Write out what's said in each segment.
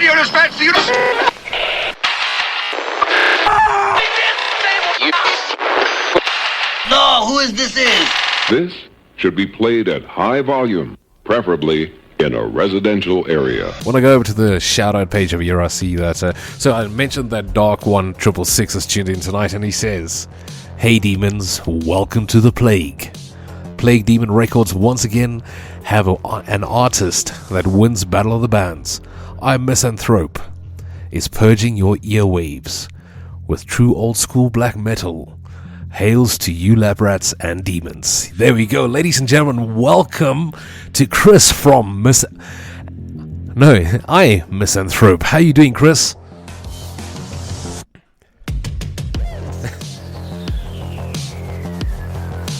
radio dispatch to you. No, who is this is? This should be played at high volume, preferably in a residential area. When I go over to the shout-out page over here, I see that... so I mentioned that Dark 1666 is tuned in tonight, and he says, "Hey demons, welcome to the Plague. Plague Demon Records once again have an artist that wins Battle of the Bands. I Misanthrope is purging your earwaves with true old-school black metal. Hails to you lab rats and demons." There we go, ladies and gentlemen. Welcome to Chris from Misanthrope. How you doing, Chris?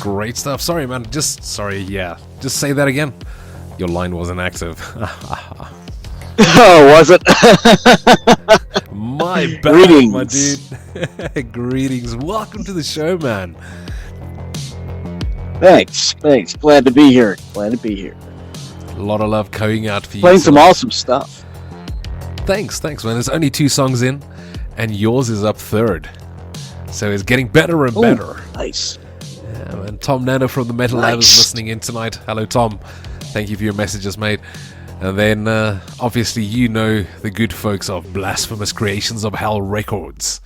Great stuff. Sorry, man. Just say that again. Your line wasn't active. Oh, was it? My bad, Greetings. my dude. Greetings. Welcome to the show, man. Thanks. Glad to be here. A lot of love going out for you. Playing some awesome stuff. Thanks, man. There's only 2 songs in, and yours is up third. So it's getting better and better. Nice. Yeah, man. Tom Nano from the Metal Lab is listening in tonight. Hello, Tom. Thank you for your messages, mate. And then, obviously, you know the good folks of Blasphemous Creations of Hell Records.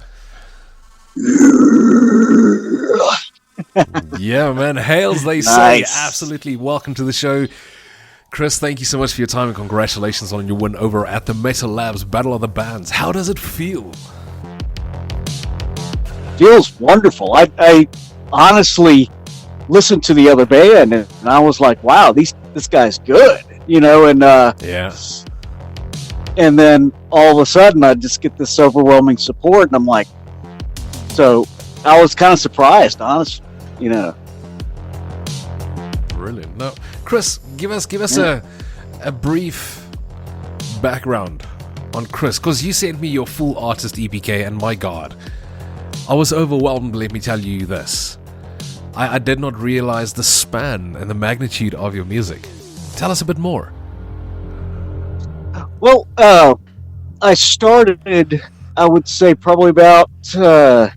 Yeah, man. Hails, they say. Absolutely. Welcome to the show. Chris, thank you so much for your time and congratulations on your win over at the Metal Lab's Battle of the Bands. How does it feel? Feels wonderful. I honestly listened to the other band and I was like, wow, this guy's good. You know, and and then all of a sudden I just get this overwhelming support and I'm like, so I was kind of surprised, honestly, you know. Brilliant. Now, Chris, give us a brief background on Chris, because you sent me your full artist EPK and my God, I was overwhelmed. Let me tell you this. I did not realize the span and the magnitude of your music. Tell us a bit more. Well, I started, I would say, probably about somewhere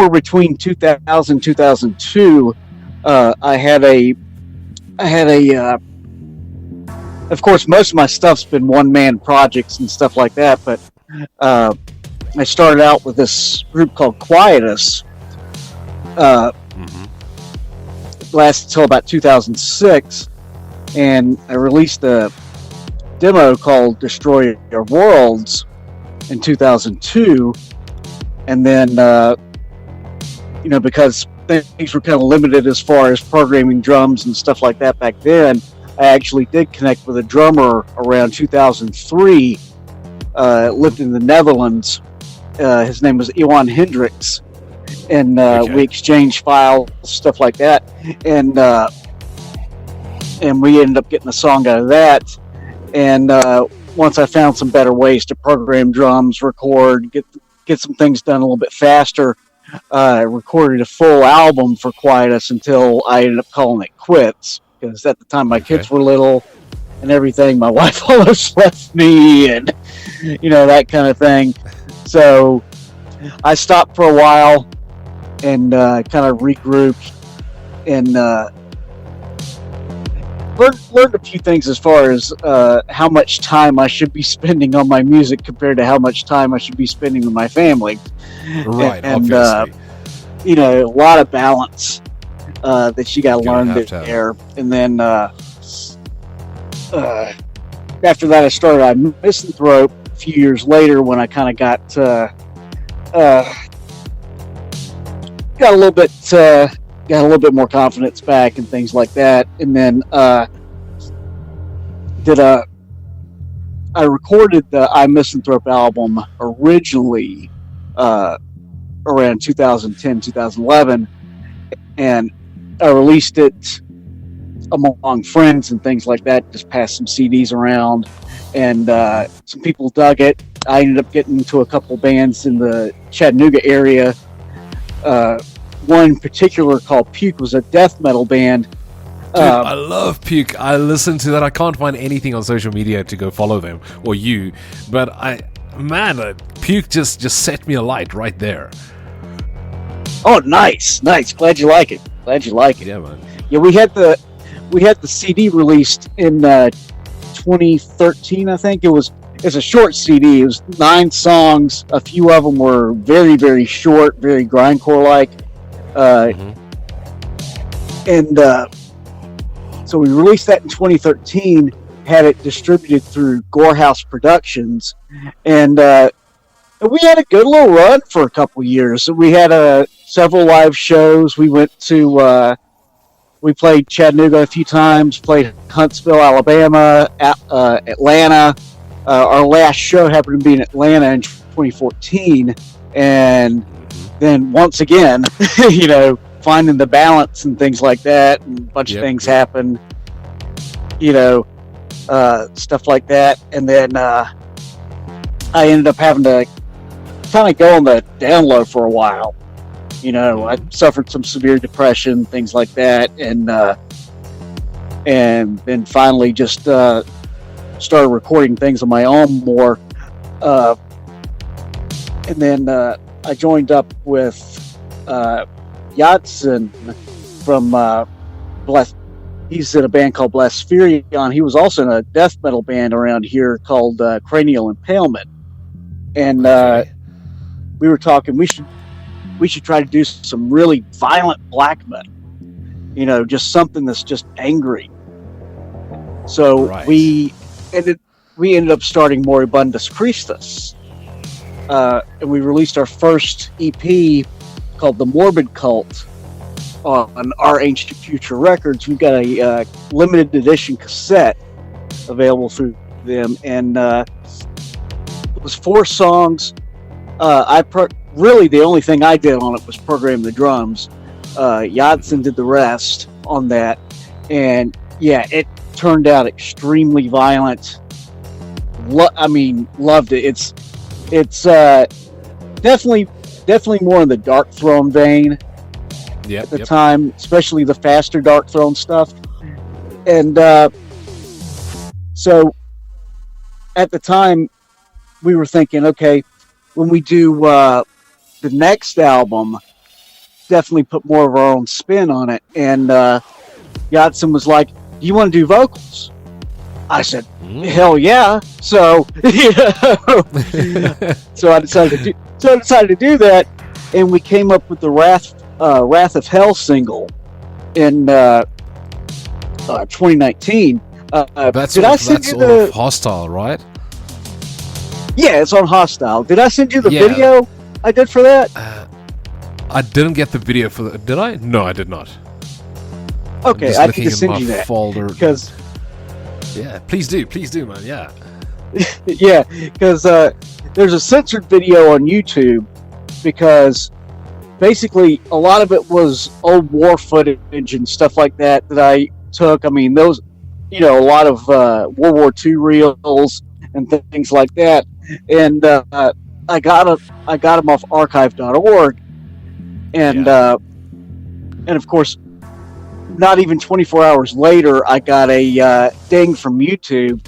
between 2000 2002. I had a. Of course, most of my stuff's been one-man projects and stuff like that, but I started out with this group called Quietus. Lasted until about 2006. And I released a demo called Destroy Your Worlds in 2002. And then, because things were kind of limited as far as programming drums and stuff like that back then, I actually did connect with a drummer around 2003, lived in the Netherlands. His name was Iwan Hendricks. And we exchanged files, stuff like that. And we ended up getting a song out of that. And once I found some better ways to program drums, record, get some things done a little bit faster, I recorded a full album for Quietus until I ended up calling it quits. Because at the time my kids were little and everything, my wife almost left me and, that kind of thing. So I stopped for a while and kind of regrouped and learned a few things as far as how much time I should be spending on my music compared to how much time I should be spending with my family. Right, and obviously. A lot of balance that you got to learn there. And then after that, I started on Misanthrope a few years later when I kind of got a little bit more confidence back and things like that. And then I recorded the I Misanthrope album originally around 2010, 2011, and I released it among friends and things like that, just passed some CDs around, and some people dug it. I ended up getting into a couple bands in the Chattanooga area. One in particular called Puke was a death metal band Dude, I love Puke. I listen to that. I can't find anything on social media to go follow them or you, but Puke just set me alight right there. Oh, nice. Glad you like it. Yeah, man. Yeah, we had the CD released in 2013. I think it's a short CD. It was 9 songs. A few of them were very, very short, very grindcore like. And so we released that in 2013. Had it distributed through Gorehouse Productions, and we had a good little run for a couple years. We had several live shows. We went to we played Chattanooga a few times, played Huntsville, Alabama, Atlanta. Our last show happened to be in Atlanta in 2014, and then once again, finding the balance and things like that, and a bunch of things happened, stuff like that, and then I ended up having to kind of go on the down low for a while. I suffered some severe depression, things like that, and then finally just started recording things on my own more. And then I joined up with Yatsen from he's in a band called Blaspherion. He was also in a death metal band around here called Cranial Impalement. And we were talking, we should try to do some really violent black metal. Just something that's just angry. So we ended up starting Moribundus Christus. And we released our first EP called The Morbid Cult on Our Ancient Future Records. We've got a limited edition cassette available through them, and it was 4 songs. Really the only thing I did on it was program the drums. Yadsen did the rest on that, and yeah, it turned out extremely violent. Loved it. It's definitely more in the Dark Throne vein at the time, especially the faster Dark Throne stuff. And so at the time, we were thinking, okay, when we do the next album, definitely put more of our own spin on it. And Yatsen was like, do you want to do vocals? I said, hell yeah. So, so I decided to do that, and we came up with the Wrath of Hell single in 2019. That's on Hostile, right? Yeah, it's on Hostile. Did I send you the video I did for that? I didn't get the video for that. Did I? No, I did not. Okay, I can just send you that. Folder. Because... Yeah, please do, man, yeah. Yeah, because there's a censored video on YouTube, because basically a lot of it was old war footage and stuff like that I took. Those, a lot of World War II reels and things like that. And I got them off archive.org, and of course, not even 24 hours later, I got a ding from YouTube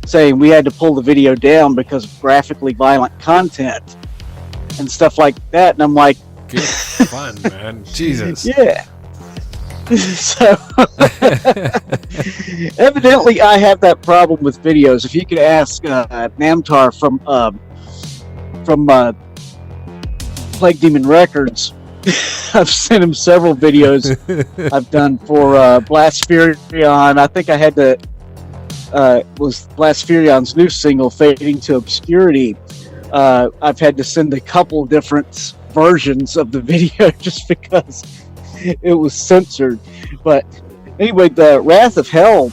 saying we had to pull the video down because of graphically violent content and stuff like that. And I'm like, good fun, man. Jesus. Yeah. So evidently I have that problem with videos. If you could ask Namtar from Plague Demon Records, I've sent him several videos I've done for Blaspherion. I think I had to was Blaspherions new single, Fading to Obscurity. I've had to send a couple different versions of the video just because it was censored. But anyway, the Wrath of Hell,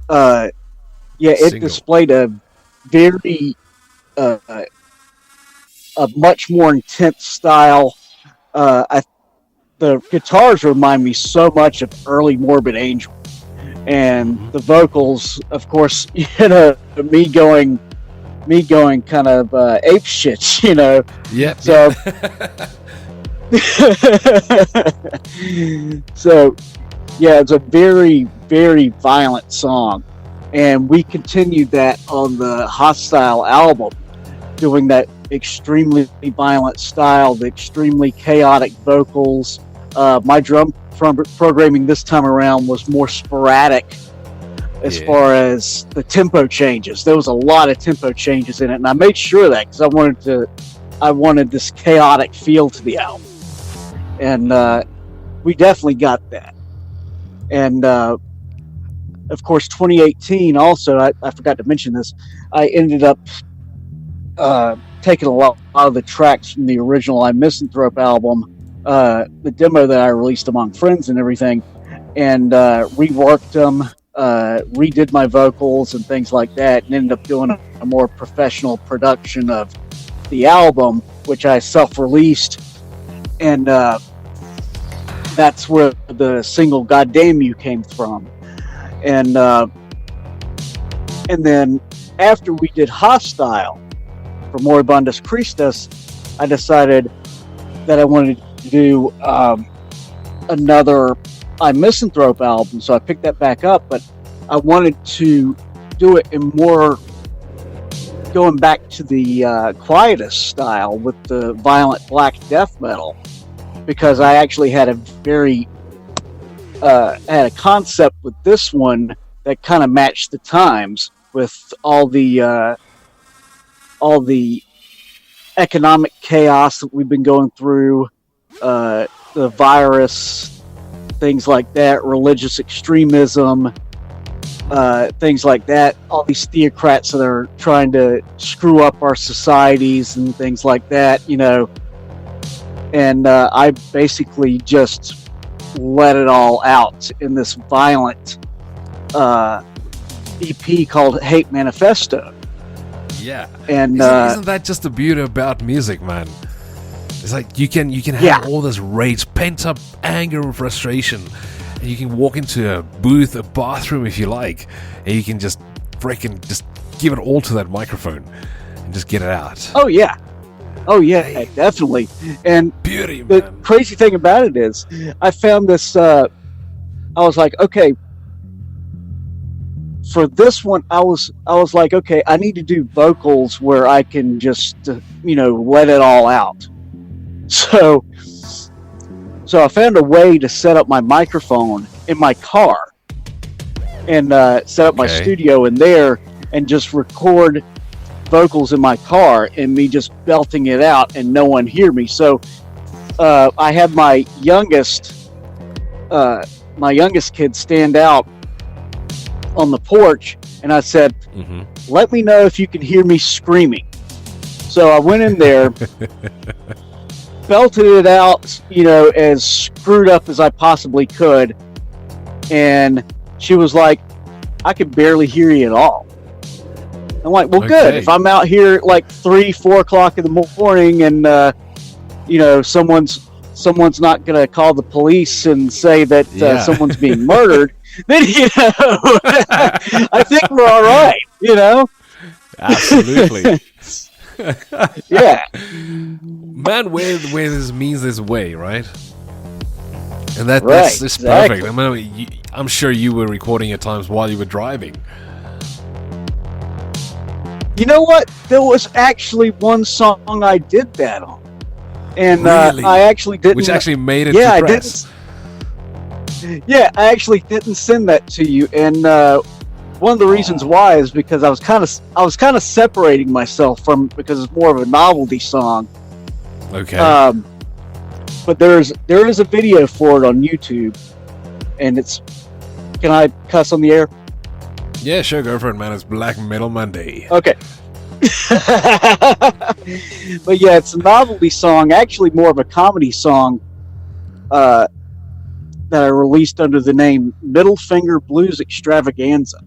it displayed a very a much more intense style. The guitars remind me so much of early Morbid Angel, and the vocals, of course, me going kind of ape shit, Yep. So, so Yeah, it's a very, very violent song. And we continued that on the Hostile album, doing that extremely violent style, the extremely chaotic vocals. My drum programming this time around was more sporadic as far as the tempo changes. There was a lot of tempo changes in it, and I made sure of that because I wanted this chaotic feel to the album. And we definitely got that. And of course, 2018 also, I forgot to mention this, I ended up taking a lot of the tracks from the original I Misanthrope album, the demo that I released among friends and everything, and reworked them, redid my vocals and things like that, and ended up doing a more professional production of the album, which I self-released. And that's where the single "Goddamn You" came from. And then after we did Hostile for Moribundus Christus, I decided that I wanted to do another I Misanthrope album, so I picked that back up, but I wanted to do it in more going back to the quietest style with the violent black death metal, because I actually had a very had a concept with this one that kind of matched the times with all the economic chaos that we've been going through, the virus, things like that, religious extremism, things like that, all these theocrats that are trying to screw up our societies and things like that, you know. And I basically just let it all out in this violent EP called Hate Manifesto. Yeah. And isn't that just the beauty about music, man? It's like you can have all this rage, pent up anger and frustration, and you can walk into a booth, a bathroom if you like, and you can just freaking just give it all to that microphone and just get it out. Oh yeah, definitely. And beauty, the man. crazy thing about it is, I found this. I was like, okay, for this one, I was like, okay, I need to do vocals where I can just let it all out. So I found a way to set up my microphone in my car and set up my studio in there and just record vocals in my car and me just belting it out and no one hear me. So I had my youngest kid stand out on the porch, and I said, let me know if you can hear me screaming. So I went in there, belted it out, as screwed up as I possibly could, and she was like, I could barely hear you at all. I'm like, well, good. If I'm out here at like 3-4 o'clock in the morning and someone's not gonna call the police and say that someone's being murdered, then I think we're all right. Absolutely. Yeah. Man, where this means there's a way, right? And that's exactly. perfect. I mean, I'm sure you were recording at times while you were driving. You know what? There was actually one song I did that on. And really? I actually didn't. Which actually made it to press. I actually didn't send that to you. And one of the reasons why is because I was kind of separating myself from, because it's more of a novelty song. Okay. But there is a video for it on YouTube, and it's. Can I cuss on the air? Yeah, sure, go for it, man. It's Black Metal Monday. Okay. But yeah, it's a novelty song, actually more of a comedy song that I released under the name Middle Finger Blues Extravaganza.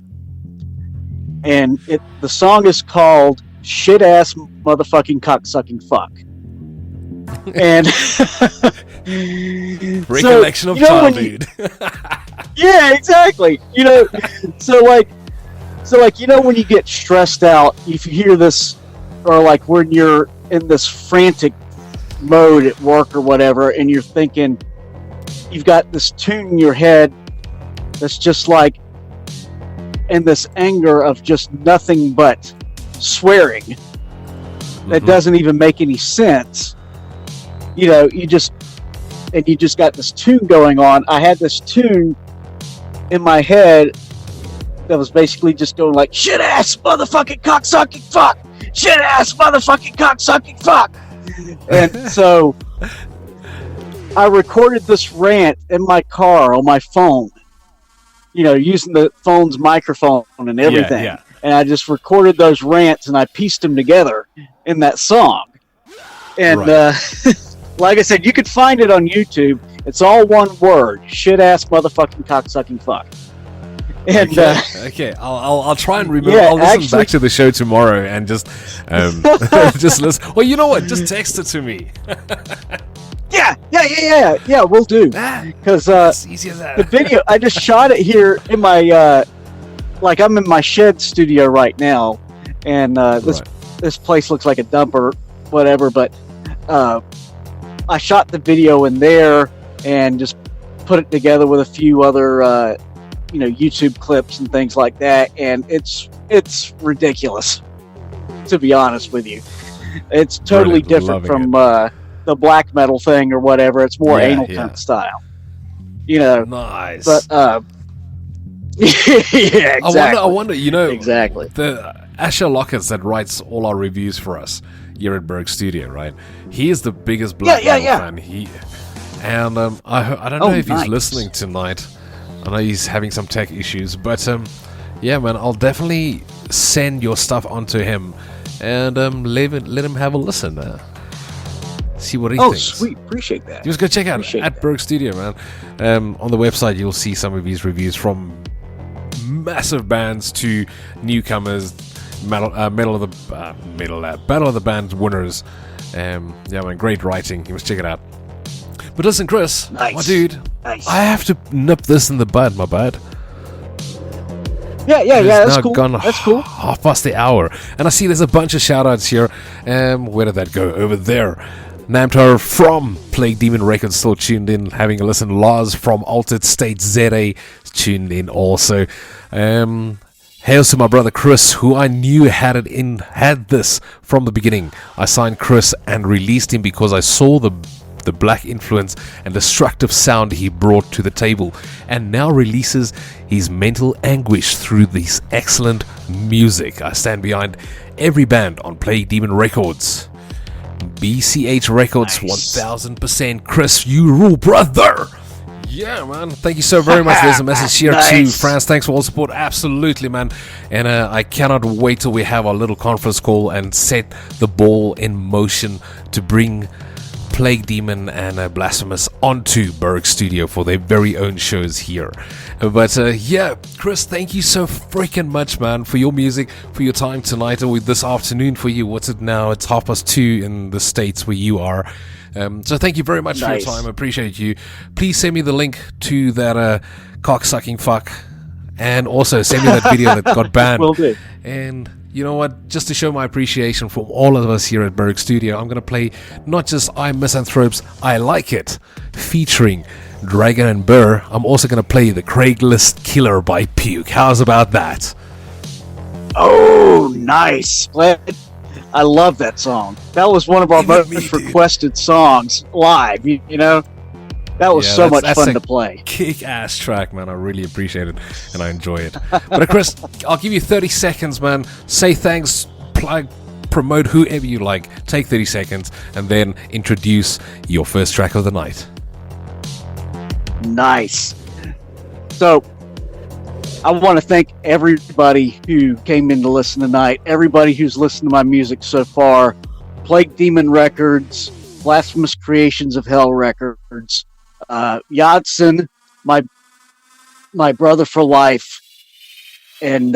And the song is called Shit Ass Motherfucking Cocksucking Fuck. And recollection of childhood. Yeah, exactly. So when you get stressed out, if you hear this, or like when you're in this frantic mode at work or whatever, and you're thinking, you've got this tune in your head that's just like in this anger of just nothing but swearing that doesn't even make any sense. You know, you just got this tune going on. I had this tune in my head that was basically just going like, shit ass motherfucking cocksucking fuck, shit ass motherfucking cocksucking fuck. And so I recorded this rant in my car on my phone, you know, using the phone's microphone and everything. Yeah. And I just recorded those rants and I pieced them together in that song. And like I said, you could find it on YouTube. It's all one word: shit ass motherfucking cocksucking fuck. And okay. I'll try and remember. Yeah, I'll listen back to the show tomorrow and just just listen. Well, you know what? Just text it to me. Yeah. We'll do, because it's easy as that. the video I just shot it here in my like I'm in my shed studio right now, and this place looks like a dump or whatever. But I shot the video in there and just put it together with a few other YouTube clips and things like that, and it's ridiculous, to be honest with you. It's totally different from the black metal thing or whatever. It's more anal cunt style, you know. Nice. But yeah, exactly. I wonder, you know, exactly. The Asher Lockets that writes all our reviews for us here at BurgStudio, right? He is the biggest black metal fan. I don't know if he's listening tonight. I know he's having some tech issues, but yeah, man, I'll definitely send your stuff onto him and let him have a listen. See what he thinks. Oh, sweet. Appreciate that. Just go check out at BurgStudio, man. On the website, you'll see some of his reviews from massive bands to newcomers, Battle of the Band winners. Yeah, man, great writing. You must check it out. But listen, Chris, my dude, I have to nip this in the bud, my bud. Yeah, that's cool. That's cool. Half past the hour. And I see there's a bunch of shout-outs here. Where did that go? Over there. Namtar from Plague Demon Records still tuned in, having a listen. Lars from Altered State ZA tuned in also. Hails to my brother Chris, who I knew had this from the beginning. I signed Chris and released him because I saw the black influence and destructive sound he brought to the table, and now releases his mental anguish through this excellent music. I stand behind every band on Plague Demon Records. BCH Records, 1000%. Chris, you rule, brother! Yeah, man. Thank you so very much. There's a message here to France. Thanks for all the support. Absolutely, man. And I cannot wait till we have our little conference call and set the ball in motion to bring Plague Demon and Blasphemous onto BurgStudio for their very own shows here. But yeah, Chris, thank you so freaking much, man, for your music, for your time tonight or this afternoon for you. What's it now? It's 2:30 in the States where you are. So thank you very much for your time. I appreciate you. Please send me the link to that cock-sucking fuck, and also send me that video that got banned. Will do. And you know what? Just to show my appreciation from all of us here at BurgStudio, I'm going to play not just I Misanthropes, I Like It, featuring Dragon and Burr. I'm also going to play The Craigslist Killer by Puke. How's about that? Oh, nice. I love that song. That was one of our most requested songs live, you know? That was so much fun to play. Kick-ass track, man. I really appreciate it, and I enjoy it. But Chris, I'll give you 30 seconds, man. Say thanks, plug, promote whoever you like. Take 30 seconds, and then introduce your first track of the night. Nice. So, I want to thank everybody who came in to listen tonight, everybody who's listened to my music so far. Plague Demon Records, Blasphemous Creations of Hell Records, Yadson, my brother for life, and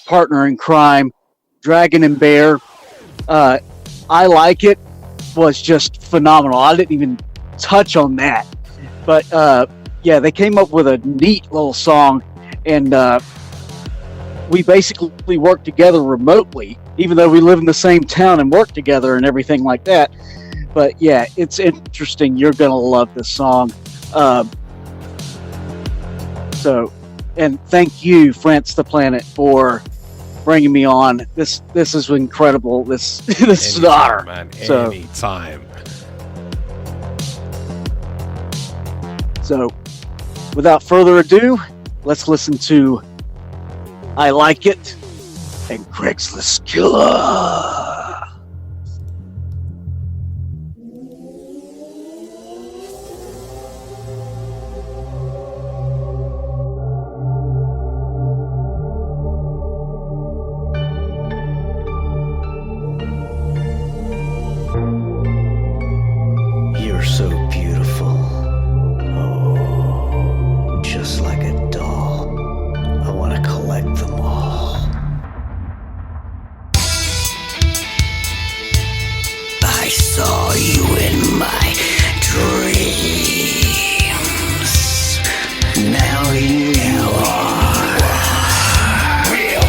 partner in crime, Dragon and Bear. I Like It was just phenomenal. I didn't even touch on that, but yeah, they came up with a neat little song, and we basically worked together remotely, even though we live in the same town and work together and everything like that. But yeah, it's interesting. You're gonna love this song. So, and thank you, France the Planet, for bringing me on. This is incredible. This is an honor, man. So, Anytime. So, without further ado, let's listen to "I Like It" and "Craigslist Killer." You're so beautiful. Oh, just like a doll. I want to collect them all. I saw you in my dreams. Now here you are. Real.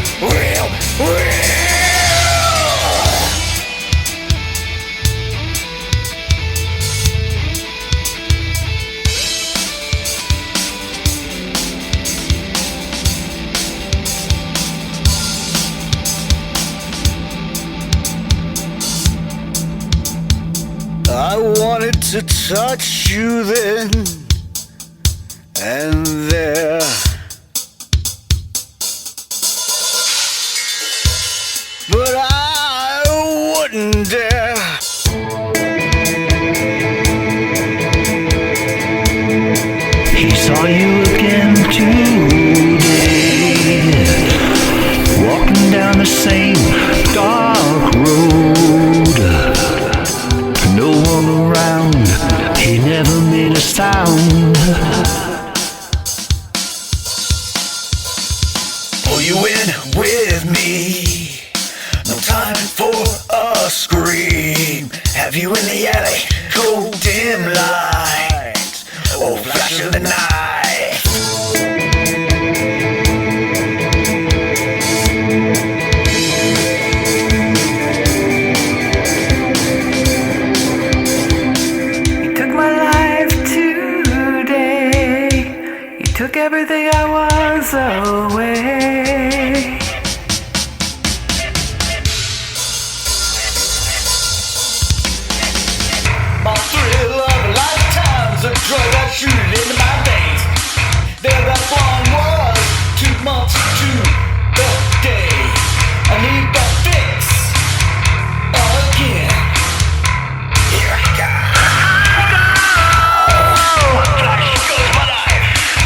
I wanted to touch you then and there. But I wouldn't dare. He saw you again today, walking down the same dark road. No one around, he never made a sound. Pull you in with me, no time for a scream. Have you in the alley, cold dim light, oh flash of the night. Took everything I was away. My thrill of a lifetime's a drug that's shooting into my veins. There that blonde was 2 months to the day. I need that fix again. Here I go.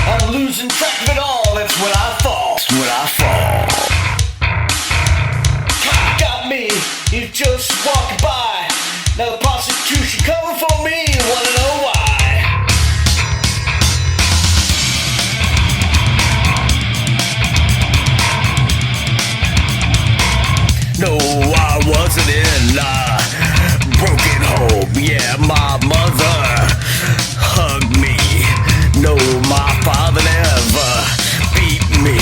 I'm losing track of it all, that's when I fall. That's when I fall. Cop got me, he's just walking by. Now the prosecution coming for me, wanna know why. No, I wasn't in a broken home. Yeah, my mother hugged me. No, my father never beat me.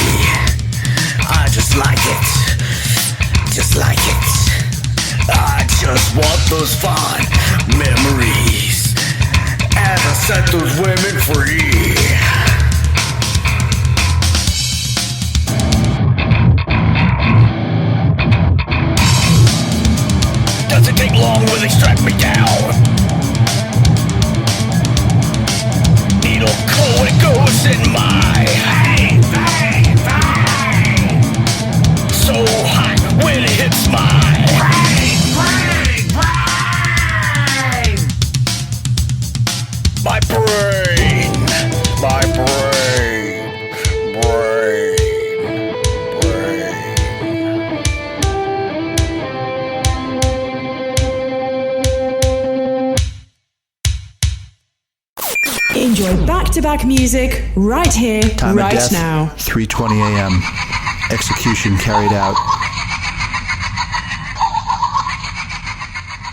I just like it, just like it. I just want those fond memories as I set those women free. Doesn't take long when they strap me down. Needle cold, it goes in my vein. So hot when it hits my brain. My brain. Enjoy back-to-back music right here, Time right of death, now. 3:20 a.m. Execution carried out.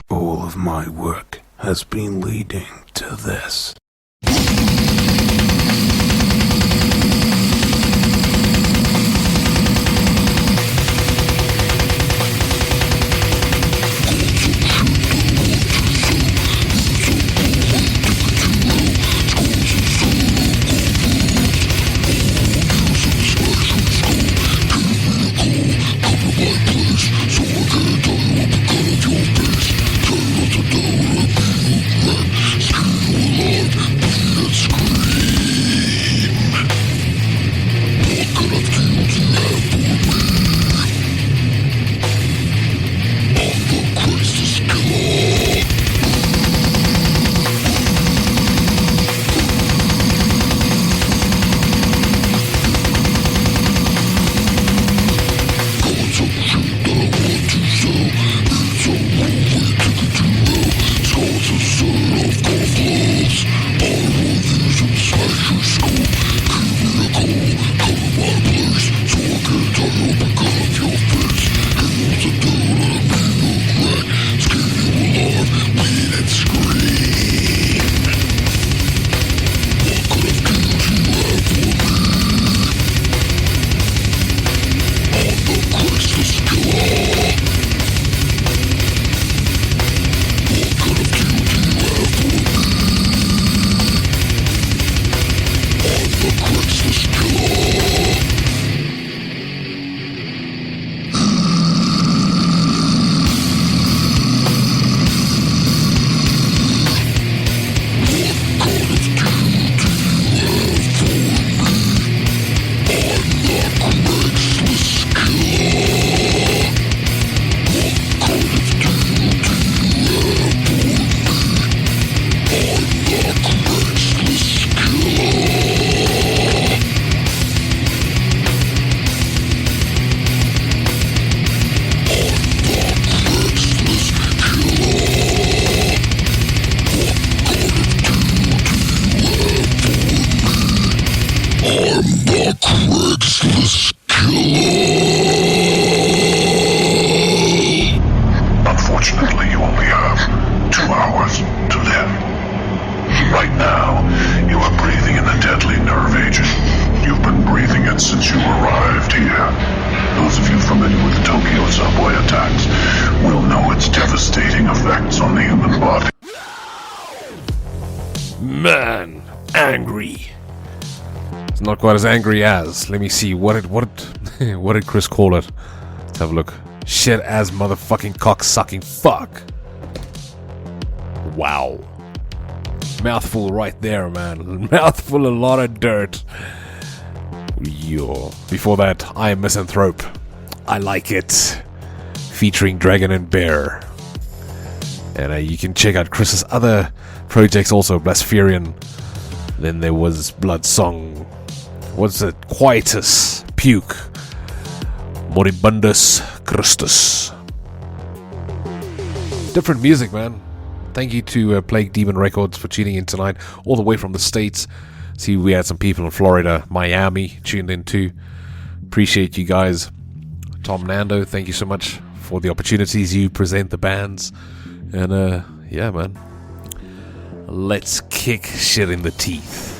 All of my work has been leading to this. familiar with the Tokyo subway attacks will know its devastating effects on the human body. Man, angry. It's not quite as angry as. Let me see. What did Chris call it? Let's have a look. Shit ass motherfucking cock sucking fuck. Wow. Mouthful right there, man. Mouthful, a lot of dirt. Yo. Before that, I Am Misanthrope. I Like It. Featuring Dragon and Bear. And you can check out Chris's other projects also, Blaspherian. Then there was Blood Song. What's it? Quietus. Puke. Moribundus Christus. Different music, man. Thank you to Plague Demon Records for tuning in tonight, all the way from the States. See, we had some people in Florida, Miami, tuned in too. Appreciate you guys. Tom Nando, thank you so much for the opportunities you present the bands. And, yeah, man. Let's kick shit in the teeth.